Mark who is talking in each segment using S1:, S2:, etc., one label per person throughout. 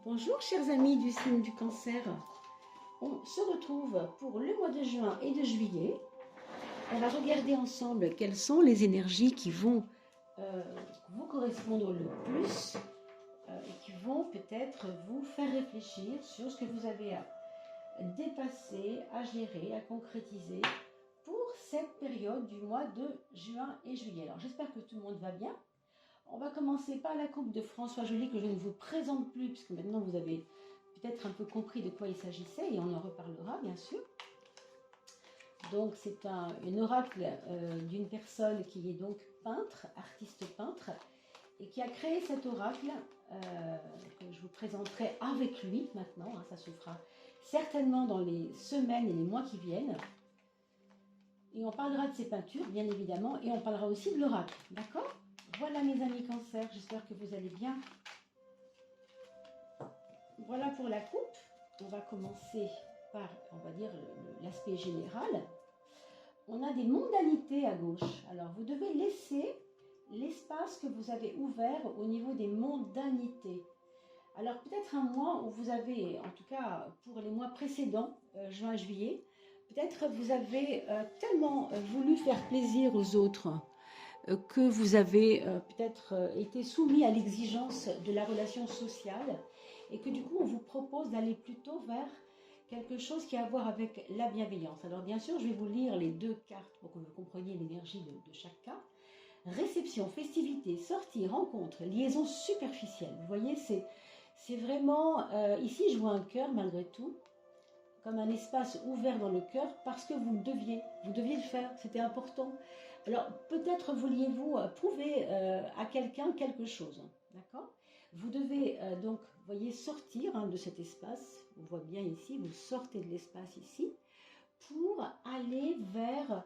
S1: Bonjour chers amis du signe du cancer, on se retrouve pour le mois de juin et de juillet. On va regarder ensemble quelles sont les énergies qui vont vous correspondre le plus et qui vont peut-être vous faire réfléchir sur ce que vous avez à dépasser, à gérer, à concrétiser pour cette période du mois de juin et juillet. Alors j'espère que tout le monde va bien. On va commencer par la coupe de François Joly que je ne vous présente plus puisque maintenant vous avez peut-être un peu compris de quoi il s'agissait et on en reparlera bien sûr. Donc c'est un oracle d'une personne qui est donc peintre, artiste peintre et qui a créé cet oracle que je vous présenterai avec lui maintenant. Ça se fera certainement dans les semaines et les mois qui viennent. Et on parlera de ses peintures bien évidemment et on parlera aussi de l'oracle, d'accord ? Voilà mes amis cancer, j'espère que vous allez bien. Voilà pour la coupe. On va commencer par, on va dire, l'aspect général. On a des mondanités à gauche. Alors, vous devez laisser l'espace que vous avez ouvert au niveau des mondanités. Alors, peut-être un mois où vous avez, en tout cas pour les mois précédents, juin, juillet, peut-être vous avez tellement voulu faire plaisir aux autres que vous avez peut-être été soumis à l'exigence de la relation sociale et que du coup on vous propose d'aller plutôt vers quelque chose qui a à voir avec la bienveillance. Alors bien sûr je vais vous lire les deux cartes pour que vous compreniez l'énergie de chaque cas. Réception, festivité, sortie, rencontre, liaison superficielle. Vous voyez c'est vraiment, ici je vois un cœur malgré tout, comme un espace ouvert dans le cœur parce que vous deviez le faire, c'était important. Alors peut-être vouliez-vous prouver à quelqu'un quelque chose, d'accord? Vous devez donc, vous voyez, sortir de cet espace, on voit bien ici, vous sortez de l'espace ici, pour aller vers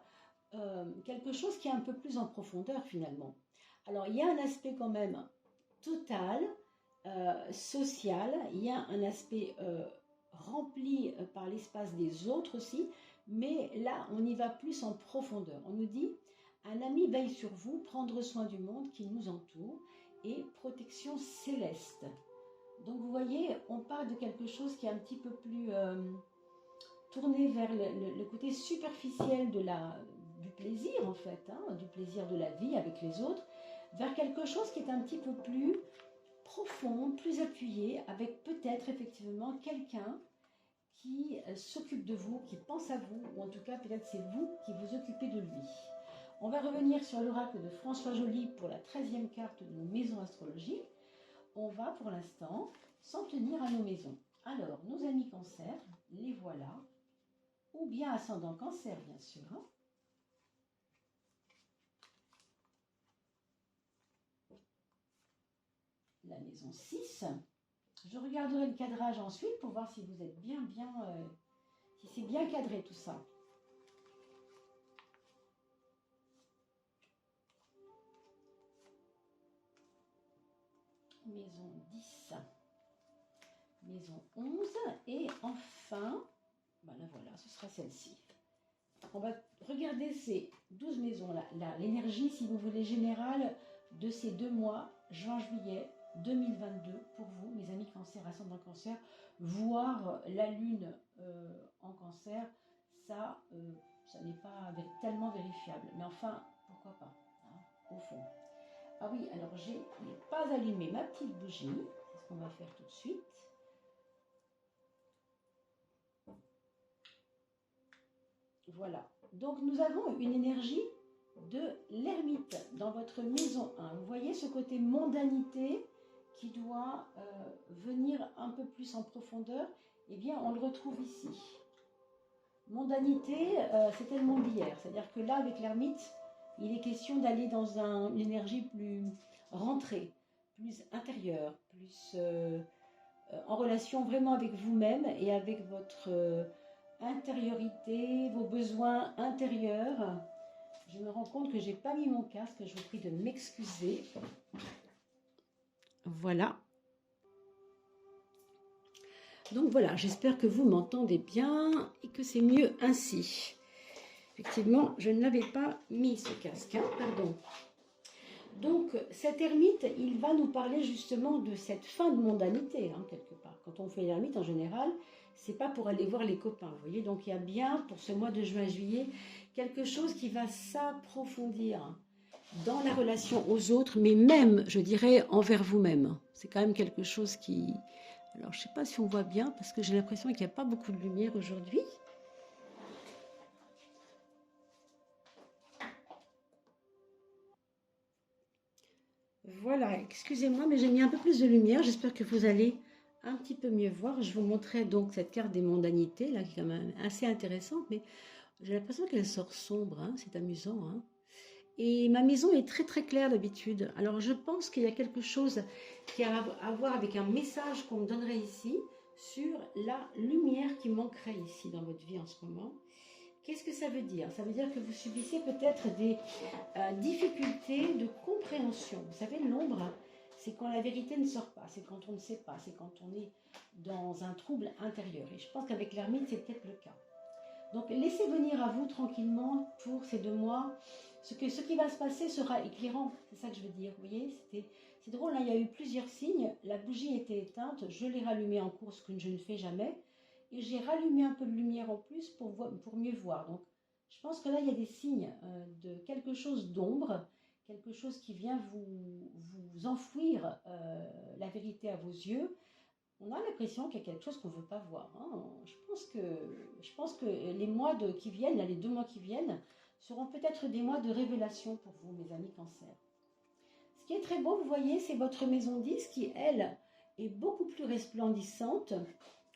S1: quelque chose qui est un peu plus en profondeur finalement. Alors il y a un aspect quand même total, social, il y a un aspect rempli par l'espace des autres aussi, mais là on y va plus en profondeur. On nous dit, un ami veille sur vous, prendre soin du monde qui nous entoure et protection céleste. Donc vous voyez, on parle de quelque chose qui est un petit peu plus tourné vers le côté superficiel du plaisir en fait, du plaisir de la vie avec les autres, vers quelque chose qui est un petit peu plus profond, plus appuyé, avec peut-être effectivement quelqu'un qui s'occupe de vous, qui pense à vous, ou en tout cas peut-être c'est vous qui vous occupez de lui. On va revenir sur l'oracle de François Joly pour la 13e carte de nos maisons astrologiques. On va pour l'instant s'en tenir à nos maisons. Alors, nos amis cancer, les voilà, ou bien ascendant cancer bien sûr. La maison 6. Je regarderai le cadrage ensuite pour voir si vous êtes si c'est bien cadré tout ça. Maison 10, maison 11 et enfin, voilà, ce sera celle-ci. On va regarder ces 12 maisons-là, l'énergie, si vous voulez, générale de ces 2 mois, juin-juillet 2022, pour vous, mes amis cancer, ascendant cancer, voir la lune en cancer, ça n'est pas tellement vérifiable. Mais enfin, pourquoi pas, au fond. Ah oui, alors je n'ai pas allumé ma petite bougie, c'est ce qu'on va faire tout de suite. Voilà, donc nous avons une énergie de l'ermite dans votre maison 1. Vous voyez ce côté mondanité qui doit venir un peu plus en profondeur, eh bien on le retrouve ici. Mondanité, c'était le monde d'hier, c'est-à-dire que là avec l'ermite, il est question d'aller dans une énergie plus rentrée, plus intérieure, plus en relation vraiment avec vous-même et avec votre intériorité, vos besoins intérieurs. Je me rends compte que je n'ai pas mis mon casque, je vous prie de m'excuser. Voilà. Donc voilà, j'espère que vous m'entendez bien et que c'est mieux ainsi. Effectivement, je ne l'avais pas mis ce casque, pardon. Donc cet ermite, il va nous parler justement de cette fin de mondanité, quelque part. quand on fait l'ermite en général, c'est pas pour aller voir les copains, vous voyez. Donc il y a bien pour ce mois de juin-juillet quelque chose qui va s'approfondir dans la relation aux autres, mais même, je dirais, envers vous-même. C'est quand même quelque chose qui... Alors je sais pas si on voit bien parce que j'ai l'impression qu'il n'y a pas beaucoup de lumière aujourd'hui. Voilà, excusez-moi, mais j'ai mis un peu plus de lumière. J'espère que vous allez un petit peu mieux voir. Je vous montrais donc cette carte des mondanités, là, qui est quand même assez intéressante, mais j'ai l'impression qu'elle sort sombre, hein, c'est amusant. Hein. Et ma maison est très très claire d'habitude. Alors je pense qu'il y a quelque chose qui a à voir avec un message qu'on me donnerait ici sur la lumière qui manquerait ici dans votre vie en ce moment. Qu'est-ce que ça veut dire? Ça veut dire que vous subissez peut-être des difficultés de compréhension. Vous savez, l'ombre, c'est quand la vérité ne sort pas, c'est quand on ne sait pas, c'est quand on est dans un trouble intérieur. Et je pense qu'avec l'ermite, c'est peut-être le cas. Donc, laissez venir à vous tranquillement pour ces 2 mois. Ce qui va se passer sera éclairant, c'est ça que je veux dire. Vous voyez, c'est drôle, hein, il y a eu plusieurs signes. La bougie était éteinte, je l'ai rallumée en cours, ce que je ne fais jamais. Et j'ai rallumé un peu de lumière en plus pour mieux voir. Donc, je pense que là, il y a des signes de quelque chose d'ombre, quelque chose qui vient vous enfouir la vérité à vos yeux. On a l'impression qu'il y a quelque chose qu'on ne veut pas voir. Hein. Je pense que les mois qui viennent, là, les 2 mois qui viennent, seront peut-être des mois de révélation pour vous, mes amis Cancer. Ce qui est très beau, vous voyez, c'est votre maison 10 qui, elle, est beaucoup plus resplendissante,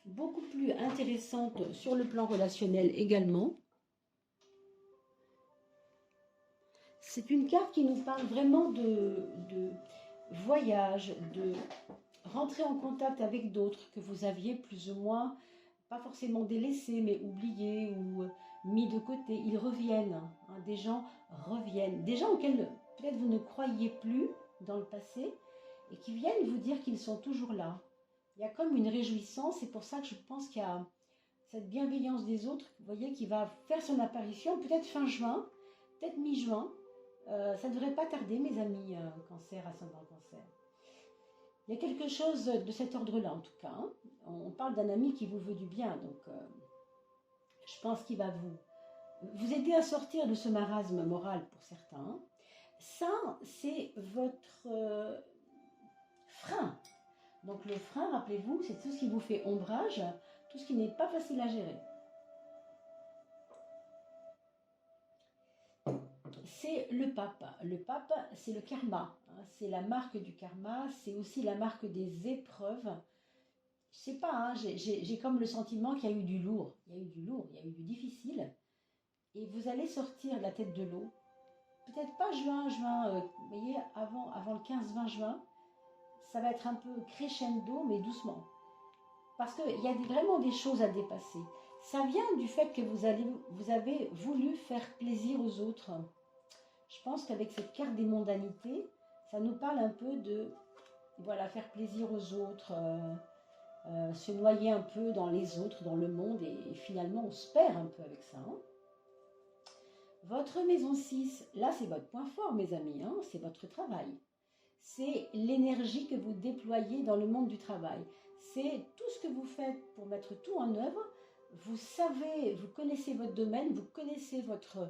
S1: beaucoup plus intéressante sur le plan relationnel également. C'est une carte qui nous parle vraiment de voyage, de rentrer en contact avec d'autres que vous aviez plus ou moins, pas forcément délaissés, mais oubliés ou mis de côté. Ils reviennent, hein, des gens reviennent, des gens auxquels peut-être vous ne croyiez plus dans le passé et qui viennent vous dire qu'ils sont toujours là. Il y a comme une réjouissance, c'est pour ça que je pense qu'il y a cette bienveillance des autres, vous voyez, qui va faire son apparition, peut-être fin juin, peut-être mi-juin. Ça ne devrait pas tarder, mes amis Cancer, ascendant Cancer. Il y a quelque chose de cet ordre-là, en tout cas. Hein. On parle d'un ami qui vous veut du bien, donc je pense qu'il va vous aider à sortir de ce marasme moral pour certains. Ça, c'est votre frein. Donc le frein, rappelez-vous, c'est tout ce qui vous fait ombrage, tout ce qui n'est pas facile à gérer. C'est le pape. Le pape, c'est le karma. Hein, c'est la marque du karma, c'est aussi la marque des épreuves. Je sais pas, hein, j'ai comme le sentiment qu'il y a eu du lourd. Il y a eu du lourd, il y a eu du difficile. Et vous allez sortir de la tête de l'eau. Peut-être pas juin, vous voyez, avant le 15-20 juin, ça va être un peu crescendo, mais doucement. Parce qu'il y a vraiment des choses à dépasser. Ça vient du fait que vous avez voulu faire plaisir aux autres. Je pense qu'avec cette carte des mondanités, ça nous parle un peu de voilà, faire plaisir aux autres, se noyer un peu dans les autres, dans le monde, et finalement on se perd un peu avec ça. Hein. Votre maison 6, là c'est votre point fort, mes amis, hein, c'est votre travail. C'est l'énergie que vous déployez dans le monde du travail. C'est tout ce que vous faites pour mettre tout en œuvre. Vous savez, vous connaissez votre domaine, vous connaissez votre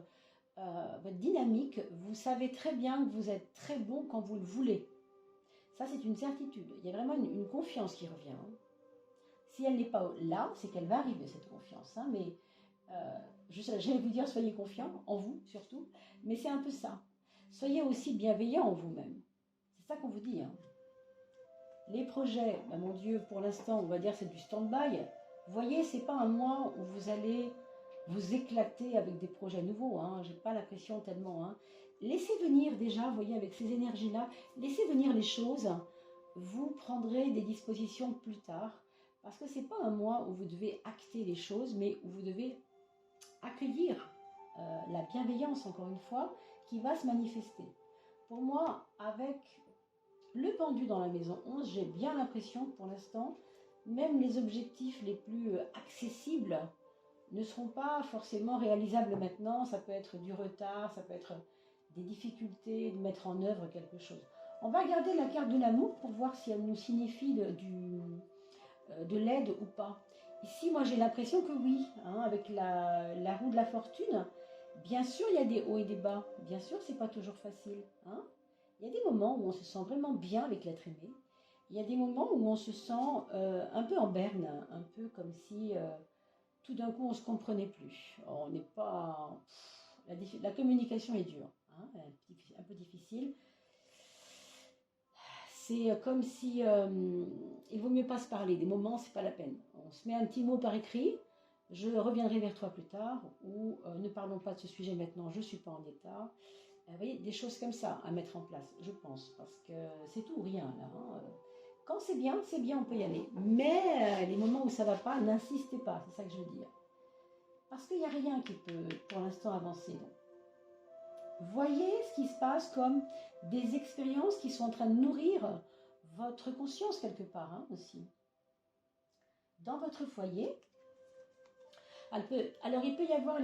S1: dynamique, vous savez très bien que vous êtes très bon quand vous le voulez. Ça, c'est une certitude. Il y a vraiment une confiance qui revient. Hein. Si elle n'est pas là, c'est qu'elle va arriver, cette confiance. Hein, mais j'allais vous dire, soyez confiants en vous, surtout. Mais c'est un peu ça. Soyez aussi bienveillants en vous-même. C'est ça qu'on vous dit. Hein. Les projets, ben mon Dieu, pour l'instant, on va dire c'est du stand-by. Vous voyez, c'est pas un mois où vous allez vous éclater avec des projets nouveaux. Hein. J'ai pas l'impression tellement. Hein. Laissez venir déjà, vous voyez, avec ces énergies-là, laissez venir les choses. Vous prendrez des dispositions plus tard. Parce que c'est pas un mois où vous devez acter les choses, mais où vous devez accueillir la bienveillance, encore une fois, qui va se manifester. Pour moi, avec le pendu dans la maison 11, j'ai bien l'impression que pour l'instant, même les objectifs les plus accessibles ne seront pas forcément réalisables maintenant. Ça peut être du retard, ça peut être des difficultés de mettre en œuvre quelque chose. On va regarder la carte de l'amour pour voir si elle nous signifie de l'aide ou pas. Ici, moi, j'ai l'impression que oui, hein, avec la roue de la fortune, bien sûr, il y a des hauts et des bas. Bien sûr, c'est pas toujours facile. Hein. Il y a des moments où on se sent vraiment bien avec l'être aimé. Il y a des moments où on se sent un peu en berne, un peu comme si tout d'un coup on se comprenait plus. On n'est pas... La communication est dure, hein, un peu difficile. C'est comme si il vaut mieux pas se parler. Des moments, c'est pas la peine. On se met un petit mot par écrit. Je reviendrai vers toi plus tard. Ou ne parlons pas de ce sujet maintenant. Je suis pas en état. Vous voyez, des choses comme ça à mettre en place, je pense, parce que c'est tout ou rien là. Hein. Quand c'est bien, on peut y aller. Mais les moments où ça va pas, n'insistez pas. C'est ça que je veux dire. Parce qu'il n'y a rien qui peut, pour l'instant, avancer. Donc. Voyez ce qui se passe comme des expériences qui sont en train de nourrir votre conscience quelque part hein, aussi. Dans votre foyer, alors il peut y avoir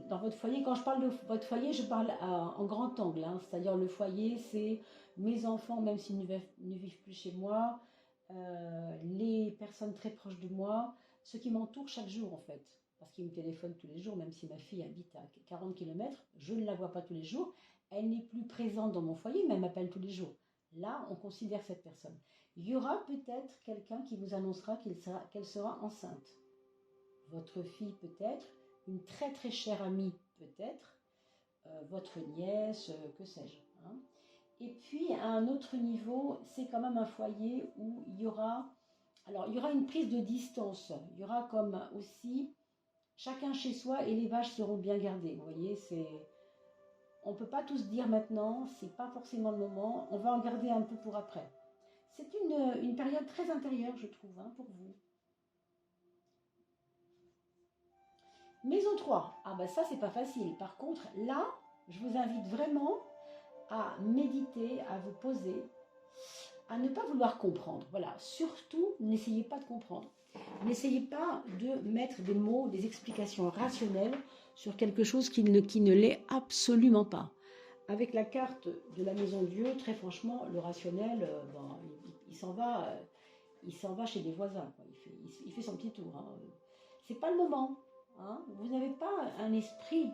S1: dans votre foyer, quand je parle de votre foyer, je parle en grand angle, hein, c'est-à-dire le foyer, c'est mes enfants, même s'ils ne vivent plus chez moi, les personnes très proches de moi, ceux qui m'entourent chaque jour en fait. Parce qu'ils me téléphonent tous les jours, même si ma fille habite à 40 km, je ne la vois pas tous les jours. Elle n'est plus présente dans mon foyer, mais elle m'appelle tous les jours. Là, on considère cette personne. Il y aura peut-être quelqu'un qui vous annoncera qu'elle sera enceinte. Votre fille peut-être, une très très chère amie peut-être, votre nièce, que sais-je. Hein. Et puis, à un autre niveau, c'est quand même un foyer où il y aura une prise de distance. Il y aura comme aussi chacun chez soi et les vaches seront bien gardées. Vous voyez, on ne peut pas tous dire maintenant, c'est pas forcément le moment, on va en garder un peu pour après. C'est une période très intérieure, je trouve, hein, pour vous. Maison 3, ah ben ça c'est pas facile. Par contre, là, je vous invite vraiment à méditer, à vous poser, à ne pas vouloir comprendre. Voilà, surtout, n'essayez pas de comprendre. N'essayez pas de mettre des mots, des explications rationnelles sur quelque chose qui ne l'est absolument pas. Avec la carte de la Maison Dieu, très franchement, le rationnel, il s'en va chez des voisins. Quoi. Il fait son petit tour. Hein. C'est pas le moment. Hein. Vous n'avez pas un esprit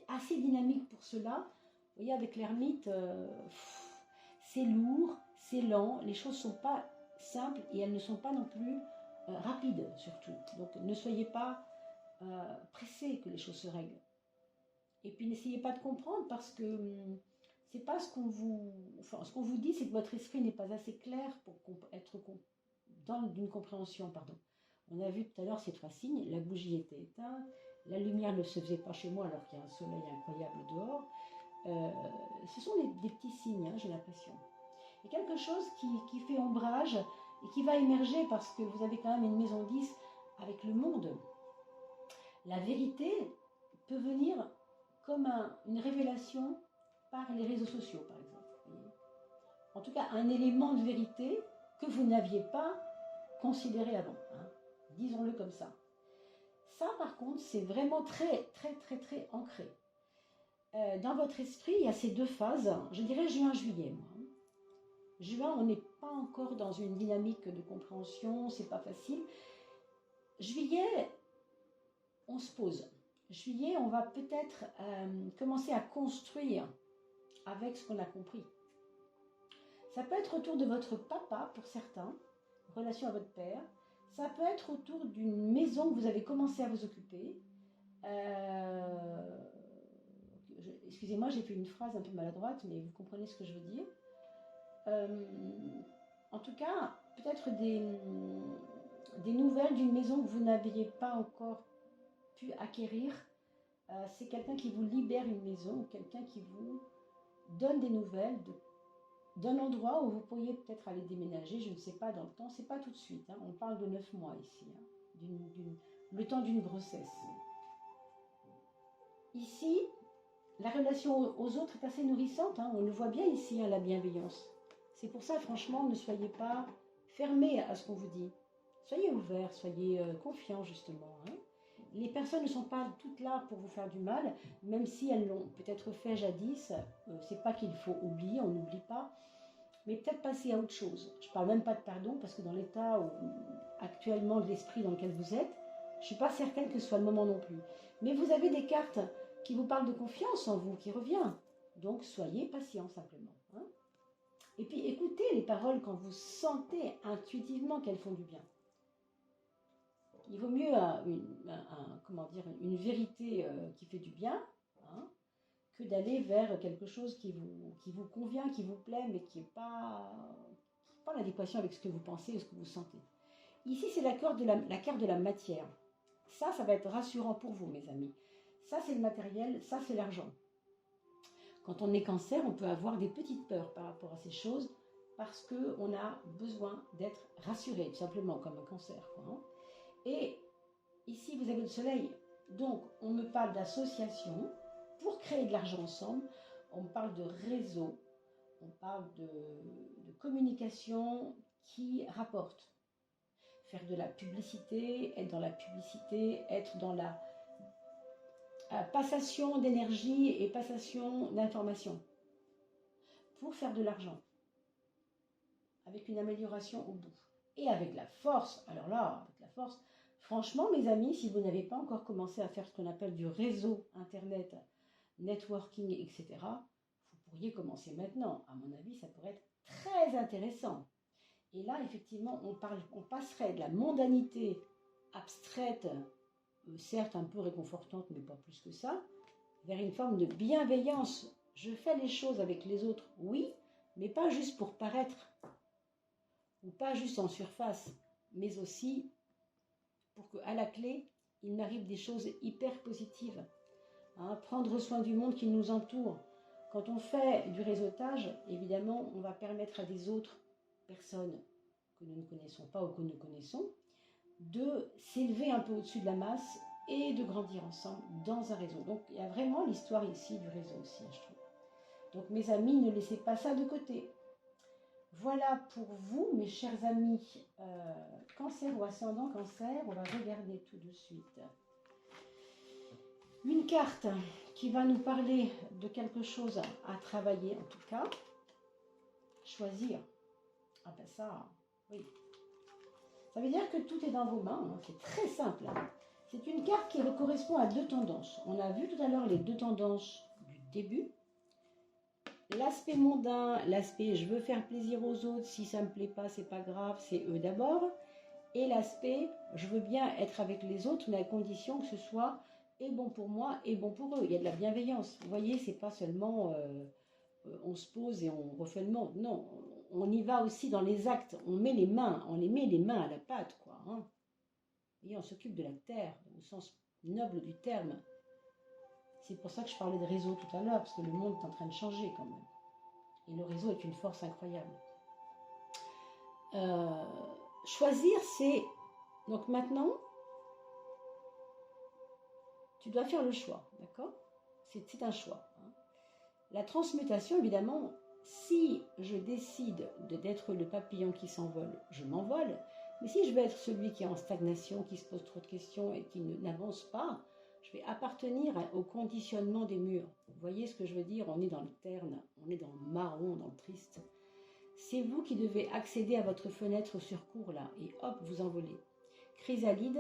S1: assez dynamique pour cela. Vous voyez, avec l'ermite, c'est lourd, c'est lent, les choses ne sont pas simples et elles ne sont pas non plus rapides, surtout. Donc, ne soyez pas pressés que les choses se règlent. Et puis, n'essayez pas de comprendre parce que c'est pas ce qu'on vous dit, c'est que votre esprit n'est pas assez clair pour être dans une compréhension, pardon. On a vu tout à l'heure ces trois signes, la bougie était éteinte, la lumière ne se faisait pas chez moi alors qu'il y a un soleil incroyable dehors. Ce sont des petits signes, hein, j'ai l'impression. Il y a quelque chose qui fait ombrage et qui va émerger parce que vous avez quand même une maison 10 avec le monde. La vérité peut venir comme une révélation par les réseaux sociaux, par exemple. En tout cas, un élément de vérité que vous n'aviez pas considéré avant. Hein. Disons-le comme ça. Ça, par contre, c'est vraiment très, très, très, très ancré. Dans votre esprit, il y a ces deux phases. Je dirais juin-juillet, moi. Juin, on n'est pas encore dans une dynamique de compréhension, c'est pas facile. Juillet, on se pose. Juillet, on va peut-être commencer à construire avec ce qu'on a compris. Ça peut être autour de votre papa pour certains, relation à votre père. Ça peut être autour d'une maison que vous avez commencé à vous occuper. Excusez-moi, j'ai fait une phrase un peu maladroite, mais vous comprenez ce que je veux dire. En tout cas, peut-être des nouvelles d'une maison que vous n'aviez pas encore pu acquérir. C'est quelqu'un qui vous libère une maison ou quelqu'un qui vous donne des nouvelles d'un endroit où vous pourriez peut-être aller déménager, je ne sais pas dans le temps, c'est pas tout de suite. Hein. On parle de 9 mois ici, hein, le temps d'une grossesse. Ici, la relation aux autres est assez nourrissante, hein, on le voit bien ici, hein, la bienveillance. C'est pour ça, franchement, ne soyez pas fermés à ce qu'on vous dit. Soyez ouverts, soyez confiants, justement. Hein. Les personnes ne sont pas toutes là pour vous faire du mal, même si elles l'ont peut-être fait jadis. C'est pas qu'il faut oublier, on n'oublie pas. mais peut-être passer à autre chose. Je ne parle même pas de pardon, parce que dans l'état actuellement de l'esprit dans lequel vous êtes, je ne suis pas certaine que ce soit le moment non plus. Mais vous avez des cartes qui vous parlent de confiance en vous, qui revient. Donc soyez patient simplement. Hein. Et puis écoutez les paroles quand vous sentez intuitivement qu'elles font du bien. Il vaut mieux une vérité qui fait du bien, hein, que d'aller vers quelque chose qui vous convient, qui vous plaît, mais qui n'est pas en adéquation avec ce que vous pensez ou ce que vous sentez. Ici, c'est la carte de la matière. Ça va être rassurant pour vous, mes amis. Ça, c'est le matériel, ça, c'est l'argent. Quand on est cancer, on peut avoir des petites peurs par rapport à ces choses parce qu'on a besoin d'être rassuré, tout simplement, comme un cancer, quoi, hein. Et ici, vous avez le soleil. Donc, on me parle d'association pour créer de l'argent ensemble. On me parle de réseau. On parle de communication qui rapporte. Faire de la publicité, être dans la publicité, être dans la passation d'énergie et passation d'informations. Pour faire de l'argent. Avec une amélioration au bout. Et avec la force. Alors là, avec la force... Franchement, mes amis, si vous n'avez pas encore commencé à faire ce qu'on appelle du réseau Internet, networking, etc., vous pourriez commencer maintenant. À mon avis, ça pourrait être très intéressant. Et là, effectivement, on passerait de la mondanité abstraite, certes un peu réconfortante, mais pas plus que ça, vers une forme de bienveillance. Je fais les choses avec les autres, oui, mais pas juste pour paraître, ou pas juste en surface, mais aussi pour qu'à la clé, il m'arrive des choses hyper positives. Hein, prendre soin du monde qui nous entoure. Quand on fait du réseautage, évidemment, on va permettre à des autres personnes que nous ne connaissons pas ou que nous connaissons de s'élever un peu au-dessus de la masse et de grandir ensemble dans un réseau. Donc, il y a vraiment l'histoire ici du réseau aussi, je trouve. Donc, mes amis, ne laissez pas ça de côté. Voilà pour vous, mes chers amis, cancer ou ascendant cancer. On va regarder tout de suite. Une carte qui va nous parler de quelque chose à travailler, en tout cas. Choisir. Ah ben ça, oui. Ça veut dire que tout est dans vos mains. Hein. C'est très simple. Hein. C'est une carte qui correspond à deux tendances. On a vu tout à l'heure les deux tendances du début. L'aspect mondain, l'aspect je veux faire plaisir aux autres, si ça ne me plaît pas, c'est pas grave, c'est eux d'abord. Et l'aspect je veux bien être avec les autres, mais à condition que ce soit et bon pour moi et bon pour eux. Il y a de la bienveillance. Vous voyez, c'est pas seulement on se pose et on refait le monde. Non, on y va aussi dans les actes. On met les mains à la pâte, quoi. Hein. Et on s'occupe de la terre, au sens noble du terme. C'est pour ça que je parlais de réseau tout à l'heure, parce que le monde est en train de changer quand même. Et le réseau est une force incroyable. Choisir, c'est... Donc maintenant, tu dois faire le choix, d'accord? C'est un choix. Hein. La transmutation, évidemment, si je décide d'être le papillon qui s'envole, je m'envole. Mais si je veux être celui qui est en stagnation, qui se pose trop de questions et qui n'avance pas, je vais appartenir au conditionnement des murs. Vous voyez ce que je veux dire? On est dans le terne, on est dans le marron, dans le triste. C'est vous qui devez accéder à votre fenêtre sur cours là, et hop, vous envolez. Chrysalide,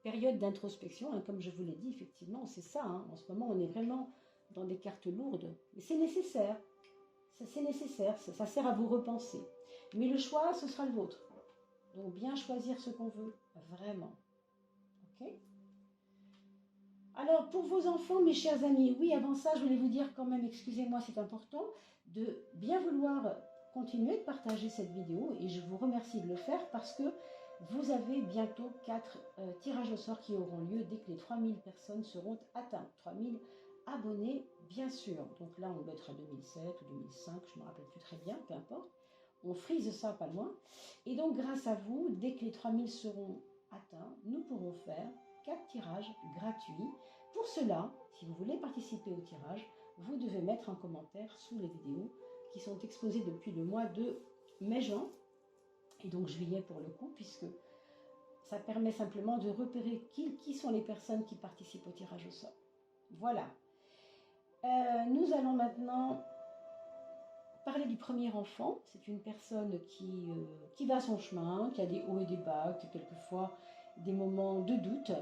S1: période d'introspection, hein, comme je vous l'ai dit, effectivement, c'est ça. Hein, en ce moment, on est vraiment dans des cartes lourdes, mais c'est nécessaire. C'est nécessaire, ça sert à vous repenser. Mais le choix, ce sera le vôtre. Donc bien choisir ce qu'on veut, vraiment. Ok ? Alors, pour vos enfants, mes chers amis, oui, avant ça, je voulais vous dire quand même, excusez-moi, c'est important, de bien vouloir continuer de partager cette vidéo et je vous remercie de le faire parce que vous avez bientôt 4 tirages au sort qui auront lieu dès que les 3000 personnes seront atteintes. 3000 abonnés, bien sûr. Donc là, on doit être à 2007 ou 2005, je ne me rappelle plus très bien, peu importe. On frise ça pas loin. Et donc, grâce à vous, dès que les 3000 seront atteints, nous pourrons faire 4 tirages gratuits. Pour cela, si vous voulez participer au tirage, vous devez mettre un commentaire sous les vidéos qui sont exposées depuis le mois de mai-juin, et donc juillet pour le coup, puisque ça permet simplement de repérer qui sont les personnes qui participent au tirage au sort. Voilà. Nous allons maintenant parler du premier enfant. C'est une personne qui va son chemin, qui a des hauts et des bas, qui a quelquefois des moments de doute,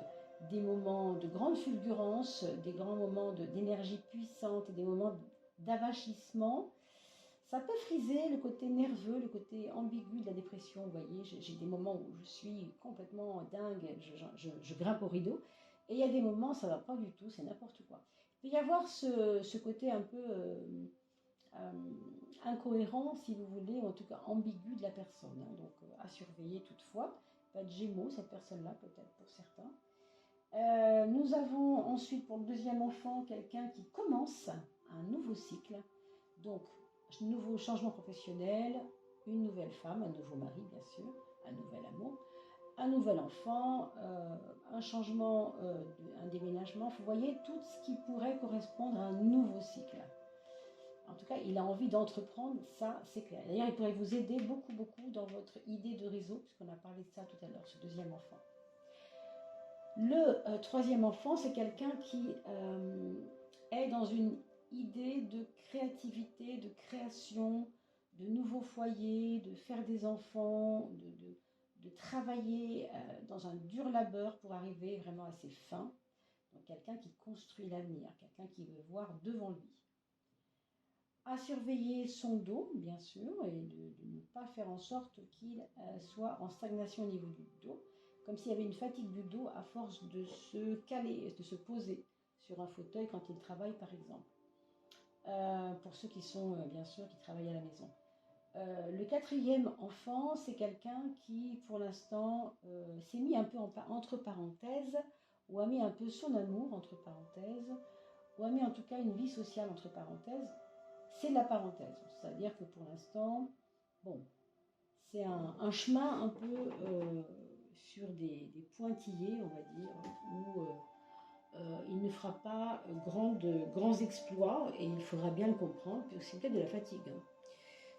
S1: des moments de grande fulgurance, des grands moments d'énergie puissante, des moments d'avachissement. Ça peut friser le côté nerveux, le côté ambigu de la dépression. Vous voyez, j'ai des moments où je suis complètement dingue, je grimpe au rideau. Et il y a des moments, ça ne va pas du tout, c'est n'importe quoi. Il peut y avoir ce côté un peu incohérent, si vous voulez, ou en tout cas ambigu de la personne. Hein. Donc à surveiller toutefois. Pas de Gémeaux, cette personne-là, peut-être pour certains. Nous avons ensuite pour le deuxième enfant quelqu'un qui commence un nouveau cycle. Donc, nouveau changement professionnel, une nouvelle femme, un nouveau mari bien sûr, un nouvel amour, un nouvel enfant, un changement, un déménagement. Vous voyez tout ce qui pourrait correspondre à un nouveau cycle. En tout cas, il a envie d'entreprendre, ça c'est clair. D'ailleurs, il pourrait vous aider beaucoup dans votre idée de réseau, puisqu'on a parlé de ça tout à l'heure, ce deuxième enfant. Le troisième enfant, c'est quelqu'un qui est dans une idée de créativité, de création, de nouveaux foyers, de faire des enfants, de travailler dans un dur labeur pour arriver vraiment à ses fins. Donc quelqu'un qui construit l'avenir, quelqu'un qui veut voir devant lui. À surveiller son dos, bien sûr, et de ne pas faire en sorte qu'il soit en stagnation au niveau du dos, comme s'il y avait une fatigue du dos à force de se caler, de se poser sur un fauteuil quand il travaille, par exemple. Pour ceux qui sont, bien sûr, qui travaillent à la maison. Le quatrième enfant, c'est quelqu'un qui, pour l'instant, s'est mis un peu entre parenthèses, ou a mis un peu son amour entre parenthèses, ou a mis en tout cas une vie sociale entre parenthèses. C'est de la parenthèse, c'est-à-dire que pour l'instant, bon, c'est un chemin un peu sur des pointillés, on va dire, où il ne fera pas grands exploits, et il faudra bien le comprendre, que c'est peut-être de la fatigue. Hein.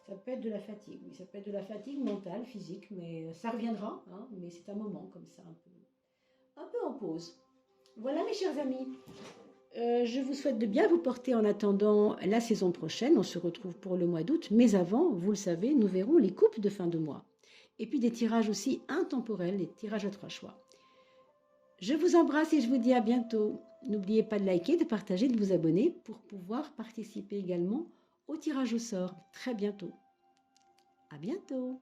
S1: Ça peut être de la fatigue, oui, ça peut être de la fatigue mentale, physique, mais ça reviendra, hein, mais c'est un moment comme ça, un peu en pause. Voilà mes chers amis. Je vous souhaite de bien vous porter en attendant la saison prochaine. On se retrouve pour le mois d'août. Mais avant, vous le savez, nous verrons les coupes de fin de mois. Et puis des tirages aussi intemporels, des tirages à 3 choix. Je vous embrasse et je vous dis à bientôt. N'oubliez pas de liker, de partager, de vous abonner pour pouvoir participer également au tirage au sort très bientôt. À bientôt.